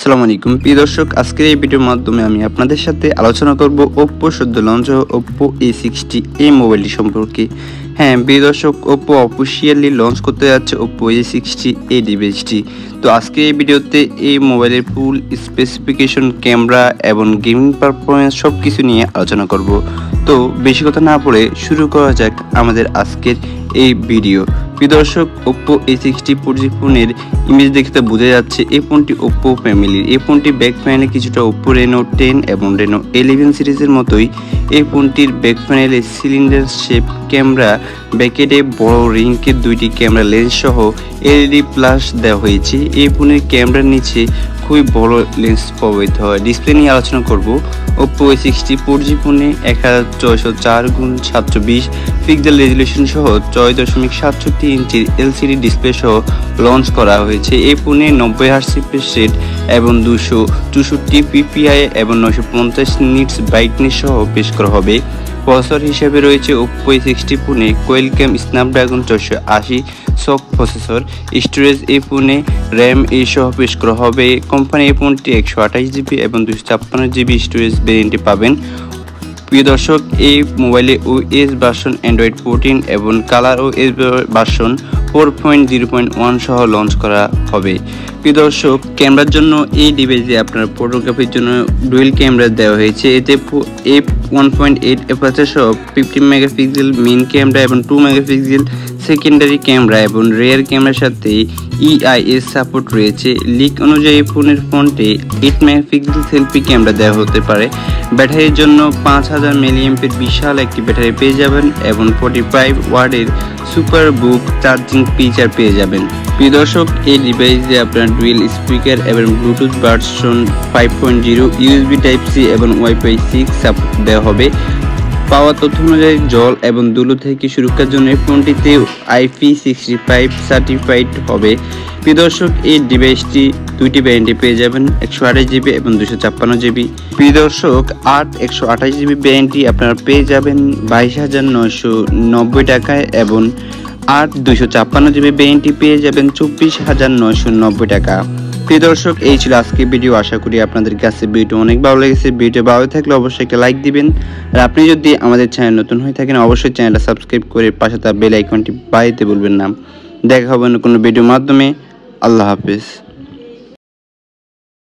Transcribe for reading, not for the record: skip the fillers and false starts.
আসসালামু আলাইকুম প্রিয় দর্শক, আজকের এই ভিডিওর মাধ্যমে আমি আপনাদের সাথে আলোচনা করব Oppo সদ্য লঞ্চ হওয়া Oppo A60 এই মোবাইলটি সম্পর্কে। হ্যাঁ প্রিয় দর্শক, Oppo অফিসিয়ালি লঞ্চ করতে যাচ্ছে Oppo A60 এই ডিভাইসটি। তো আজকে এই ভিডিওতে এই মোবাইলের ফুল স্পেসিফিকেশন, ক্যামেরা এবং গেমিং পারফরমেন্স সব কিছু নিয়ে আলোচনা করব। তো বেশি কথা না বলে শুরু করা যাক আমাদের আজকের এই ভিডিও। প্রিয় দর্শক, Oppo A60 4G ফোনের ইমেজ দেখতে বোঝা যাচ্ছে এই ফোনটি Oppo ফ্যামিলির। এই ফোনটি ব্যাক প্যানেলে কিছুটা Oppo Reno 10 এবং Reno 11 সিরিজের মতোই এই ফোনটির ব্যাক প্যানেলে সিলিন্ডার শেপ ক্যামেরা, ব্যাকেটে বড় রিংকের দুইটি ক্যামেরা লেন্স সহ LED প্লাস দেওয়া হয়েছে। এই ফোনের ক্যামেরার নিচে খুবই বড় লেন্স ব্যবহৃত হয়। ডিসপ্লে নিয়ে আলোচনা করব। Oppo A60 4G ফোনে 1404x720 পিক্সেল রেজুলেশন সহ 6.67 ইঞ্চির LCD ডিসপ্লে সহ লঞ্চ করা হয়েছে। এই ফোনে 90 Hz রিফ্রেশ রেট এবং 264 ppi এবং 950 নিটস ব্রাইটনেস সহ পেশ করা হবে। প্রসেসর হিসেবে রয়েছে Oppo A60 ফোনে কোয়ালকম স্ন্যাপড্রাগন 480 সক প্রসেসর। স্টোরেজ এই ফোনে RAM সহ পেশ করা হবে। কোম্পানি এই ফোনটি 128GB এবং 256GB স্টোরেজ ভেরিয়েন্টে পাবেন। প্রিয় দর্শক, এই মোবাইলে OS ভার্সন Android 14 এবং কালার OS ভার্সন 4.0.1 সহ লঞ্চ করা হবে। প্রিয় দর্শক, ক্যামেরার জন্য এই ডিভাইসে আপনার ফটোগ্রাফির জন্য ডুয়েল ক্যামেরা দেওয়া হয়েছে। এতে f1.8 অ্যাপারচার সহ 50 মেগাপিক্সেল মেইন ক্যামেরা এবং 2 মেগাপিক্সেল সেকেন্ডারি ক্যামেরা এবং রিয়ার ক্যামেরার সাথে EIS সাপোর্ট রয়েছে। লিক অনুযায়ী ফোনের ফ্রন্টে 8 মেগাপিক্সেল সেলফি ক্যামেরা দেওয়া হতে পারে। ব্যাটারির জন্য 5000 mAh বিশাল একটি ব্যাটারি পেয়ে যাবেন এবং 45 ওয়াটের সুপার বুক চার্জিং ফিচার পেয়ে যাবেন। প্রিয় দর্শক, এই ডিভাইসে আপনার ডুয়েল স্পিকার এবং ব্লুটুথ ভার্সন 5.0, USB Type-C এবং Wi-Fi 6 সাপোর্ট দেওয়া হবে। পাওয়া তথ্য অনুযায়ী জল এবং ধুলো থেকে সুরক্ষার জন্য এই ফোনটিতে IP65 সার্টিফাইড হবে। প্রিয় দর্শক, এই ডিভাইসটি দুইটি ভ্যারিয়েন্টে পেয়ে যাবেন, 128GB এবং 256GB। প্রিয় দর্শক, 128GB ভ্যারিয়েন্টটি আপনারা পেয়ে যাবেন 22,990 টাকায় এবং 256GB ভ্যারিয়েন্টটি পেয়ে যাবেন 24,990 টাকা। প্রিয় দর্শক, এই ছিল আজকের ভিডিও। আশা করি আপনাদের কাছে ভিডিও অনেক ভালো লেগেছে। ভিডিও ভালো থাকলে অবশ্যই একটা লাইক দিবেন, আর আপনি যদি আমাদের চ্যানেল নতুন হয়ে থাকেন অবশ্যই চ্যানেলটা সাবস্ক্রাইব করে পাশে থাকা বেল আইকনটি বাজাতে ভুলবেন না। দেখা হবে অন্য কোনো ভিডিওর মাধ্যমে। আল্লাহ হাফেজ।